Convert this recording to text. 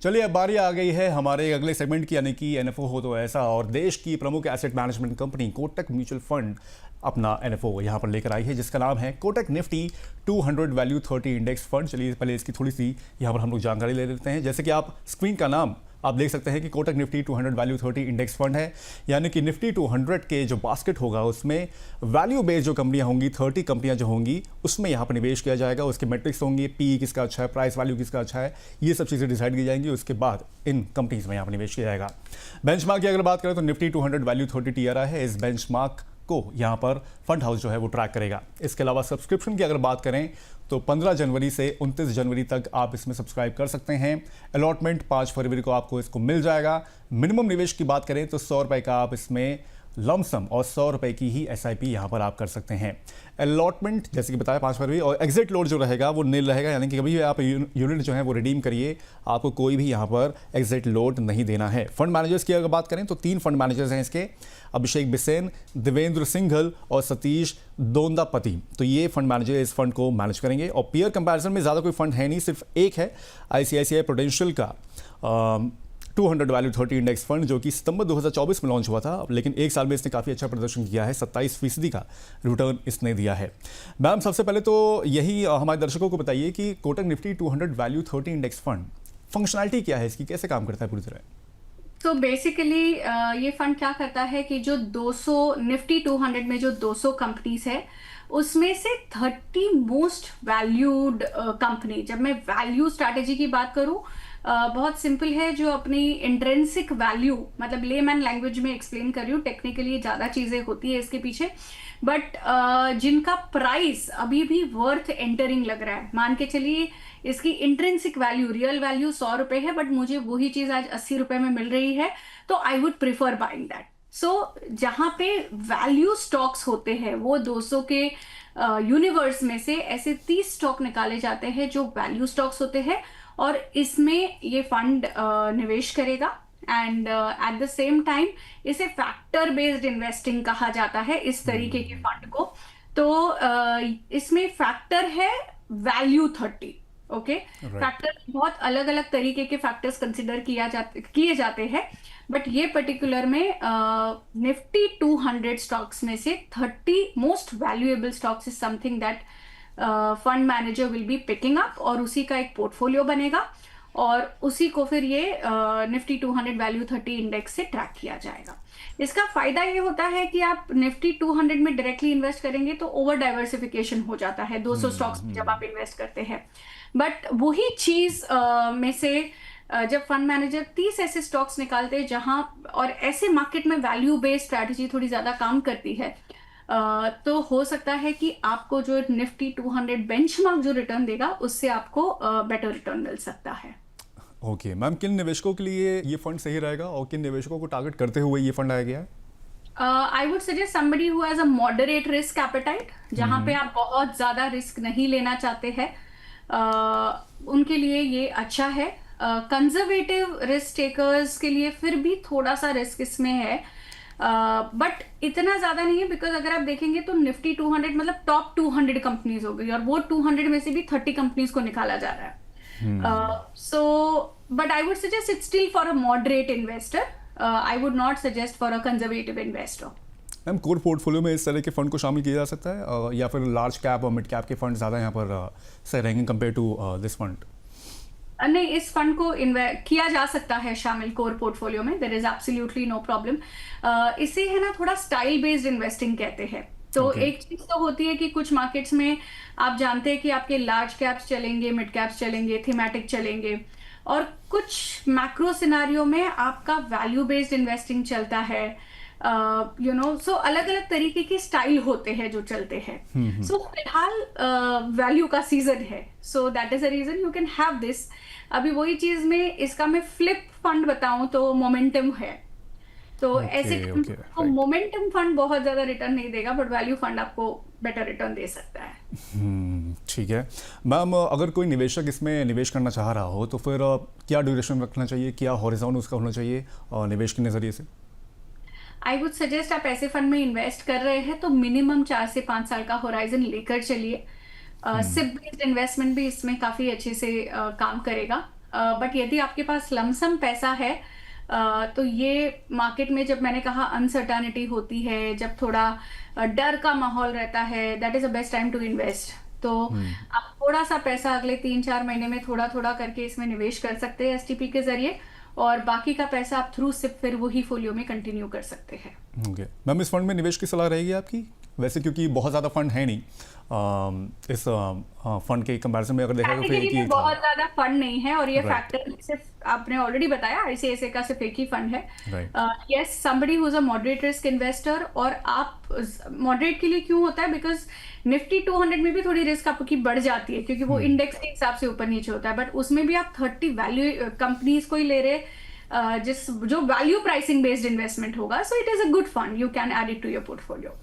चलिए अब बारी आ गई है हमारे अगले सेगमेंट की, यानी कि एनएफओ हो तो ऐसा। और देश की प्रमुख asset management company Kotak mutual fund अपना एनएफओ यहाँ पर लेकर आई है, जिसका नाम है Kotak Nifty 200 value 30 index fund. चलिए पहले इसकी थोड़ी सी यहाँ पर हम लोग जानकारी ले लेते हैं। जैसे कि आप स्क्रीन का नाम आप देख सकते हैं कि Kotak Nifty 200 value 30 index fund है, यानी कि निफ्टी 200 के जो बास्केट होगा उसमें वैल्यू बेस्ड जो कंपनियां होंगी, 30 कंपनियां जो होंगी उसमें यहाँ पर निवेश किया जाएगा। उसके मेट्रिक्स होंगे, पी किसका अच्छा है, प्राइस वैल्यू किसका अच्छा है, ये सब चीज़ें डिसाइड की जाएंगी। उसके बाद इन कंपनीज में यहाँ पर निवेश किया जाएगा। बेंचमार्क की अगर बात करें तो निफ्टी 200 वैल्यू 30 टीआरआई है, इस बेंचमार्क को यहाँ पर फंड हाउस जो है वो ट्रैक करेगा। इसके अलावा सब्सक्रिप्शन की अगर बात करें तो 15 जनवरी से 29 जनवरी तक आप इसमें सब्सक्राइब कर सकते हैं। अलॉटमेंट 5 फरवरी को आपको इसको मिल जाएगा। मिनिमम निवेश की बात करें तो 100 रुपये का आप इसमें लमसम और 100 रुपये की ही एसआईपी यहाँ पर आप कर सकते हैं। अलॉटमेंट जैसे कि बताया 5 फरवरी, और एग्जिट लोड जो रहेगा वो नील रहेगा, यानी कि कभी भी आप यूनिट जो है वो रिडीम करिए, आपको कोई भी यहाँ पर एग्जिट लोड नहीं देना है। फंड मैनेजर्स की अगर बात करें तो 3 फंड मैनेजर्स हैं इसके, अभिषेक बिसेन, देवेंद्र सिंघल और सतीश दोंदापति। तो ये फंड मैनेजर इस फंड को मैनेज करेंगे। और पीयर कंपैरिजन में ज़्यादा कोई फंड है नहीं, सिर्फ एक है आईसीआईसीआई प्रूडेंशियल का 200 वैल्यू 30 इंडेक्स फंड, जो कि सितंबर 2024 में लॉन्च हुआ था, लेकिन एक साल में इसने काफ़ी अच्छा प्रदर्शन किया है, 27% का रिटर्न इसने दिया है। मैम सबसे पहले तो यही हमारे दर्शकों को बताइए कि Kotak Nifty 200 value 30 index fund functionality क्या है इसकी, कैसे काम करता है पूरी तरह? तो बेसिकली ये फंड क्या करता है कि जो 200 निफ्टी 200 में जो 200 कंपनीज है उसमें से 30 मोस्ट वैल्यूड कंपनी, जब मैं वैल्यू स्ट्रैटेजी की बात करूं बहुत सिंपल है, जो अपनी इंट्रिंसिक वैल्यू, मतलब लेमैन लैंग्वेज में एक्सप्लेन कर रही हूँ, टेक्निकली ज़्यादा चीज़ें होती है इसके पीछे, बट जिनका प्राइस अभी भी वर्थ एंटरिंग लग रहा है। मान के चलिए इसकी इंट्रिंसिक वैल्यू, रियल वैल्यू 100 रुपये है, बट मुझे वही चीज़ आज 80 रुपये में मिल रही है, तो I would prefer buying that. So जहाँ पे वैल्यू स्टॉक्स होते हैं वो 200 के यूनिवर्स में से ऐसे 30 स्टॉक निकाले जाते हैं जो वैल्यू स्टॉक्स होते हैं, और इसमें ये फंड निवेश करेगा। And at the same time इसे फैक्टर बेस्ड इन्वेस्टिंग कहा जाता है इस तरीके के फंड को। तो इसमें फैक्टर है वैल्यू 30। ओके, फैक्टर बहुत अलग अलग तरीके के फैक्टर्स कंसिडर किए जाते हैं, बट ये पर्टिकुलर में निफ्टी 200 स्टॉक्स में से 30 most valuable stocks is something that fund manager will be picking up, और उसी का एक पोर्टफोलियो बनेगा और उसी को फिर ये निफ्टी 200 वैल्यू 30 इंडेक्स से ट्रैक किया जाएगा। इसका फायदा ये होता है कि आप निफ्टी 200 में डायरेक्टली इन्वेस्ट करेंगे तो ओवर डाइवर्सिफिकेशन हो जाता है 200 स्टॉक्स में जब आप इन्वेस्ट करते हैं, बट वही चीज में से जब फंड मैनेजर 30 ऐसे स्टॉक्स निकालते हैं जहां, और ऐसे मार्केट में वैल्यू बेस्ड स्ट्रैटेजी थोड़ी ज्यादा काम करती है, तो हो सकता है कि आपको जो निफ्टी 200 बेंचमार्क जो रिटर्न देगा उससे आपको बेटर रिटर्न मिल सकता है। ओके मैम, किन निवेशकों के लिए ये फंड सही रहेगा और किन निवेशकों को टारगेट करते हुए ये फंड आया गया है? I would suggest somebody who has a moderate risk appetite, जहां पे आप बहुत ज्यादा रिस्क नहीं लेना चाहते हैं, उनके लिए ये अच्छा है। कंजर्वेटिव रिस्क टेकर्स के लिए फिर भी थोड़ा सा रिस्क इसमें है, बट इतना ज्यादा नहीं है, बिकॉज अगर आप देखेंगे तो निफ्टी 200 मतलब टॉप 200 कंपनीज हो गई, और वो 200 में से भी 30 कंपनीज को निकाला जा रहा है। So but I would suggest it's still for a moderate investor. I would not suggest for a conservative investor. Ma'am core portfolio में इस तरह के फंड को शामिल किया जा सकता है या फिर लार्ज कैप और मिड कैप के फंड ज़्यादा यहाँ पर सही रहेंगे कंपेयर टू दिस फंड? नहीं, इस फंड को किया जा सकता है शामिल कोर पोर्टफोलियो में, there is absolutely no problem. इसे है ना थोड़ा स्टाइल बेस्ड इन्वेस्टिंग कहते हैं। तो एक चीज तो होती है कि कुछ मार्केट्स में आप जानते हैं कि आपके लार्ज कैप्स चलेंगे, मिड कैप्स चलेंगे, थीमेटिक चलेंगे, और कुछ मैक्रो सिनारियो में आपका वैल्यू बेस्ड इन्वेस्टिंग चलता है, सो अलग अलग तरीके के स्टाइल होते हैं जो चलते हैं। सो फिलहाल वैल्यू का सीजन है, so that is a reason you can have this. अभी वही चीज में इसका मैं फ्लिप फंड बताऊं तो मोमेंटम है, तो ऐसे तो मोमेंटम फंड बहुत ज्यादा रिटर्न नहीं देगा, बट वैल्यू फंड आपको बेटर रिटर्न दे सकता है। ठीक है मैम, अगर कोई निवेशक इसमें निवेश करना चाह रहा हो तो फिर क्या ड्यूरेशन रखना चाहिए, क्या हॉरिजॉन उसका होना चाहिए निवेश के नजरिए से? आई वुड सजेस्ट आप ऐसे फंड में इन्वेस्ट कर रहे हैं तो मिनिमम 4 से 5 साल का होराइजन लेकर चलिए। सिप बेस्ड इन्वेस्टमेंट भी इसमें काफी अच्छे से काम करेगा। बट यदि आपके पास लमसम पैसा है, तो ये मार्केट में जब मैंने कहा अनसर्टेनिटी होती है, जब थोड़ा डर का माहौल रहता है, that is a best time to invest. तो आप थोड़ा सा पैसा अगले 3-4 महीने में थोड़ा थोड़ा करके इसमें निवेश कर सकते हैं एसटीपी के जरिए, और बाकी का पैसा आप थ्रू सिप फिर वही फोलियो में कंटिन्यू कर सकते हैं। ओके मैम, इस फंड में निवेश की सलाह रहेगी आपकी? वैसे क्योंकि बहुत ज़्यादा फंड है नहीं इस फंड के कंपैरिजन में, अगर देखा तो फिर एक कैटेगरी ही में था। बहुत ज्यादा फंड नहीं है, और ये Right. फैक्टर सिर्फ आपने ऑलरेडी बताया, आईसीआईसीआई का सिर्फ एक ही फंड है। Right. Yes, somebody who is a moderate risk investor. और आप मॉडरेट के लिए क्यों होता है? बिकॉज निफ्टी 200 में भी थोड़ी रिस्क आपकी बढ़ जाती है, क्योंकि वो इंडेक्स के हिसाब से ऊपर नीचे होता है, बट उसमें भी आप 30 वैल्यू कंपनीज को ही ले रहे, जो वैल्यू प्राइसिंग बेस्ड इन्वेस्टमेंट होगा। So it is a good fund, you can add it to your portfolio.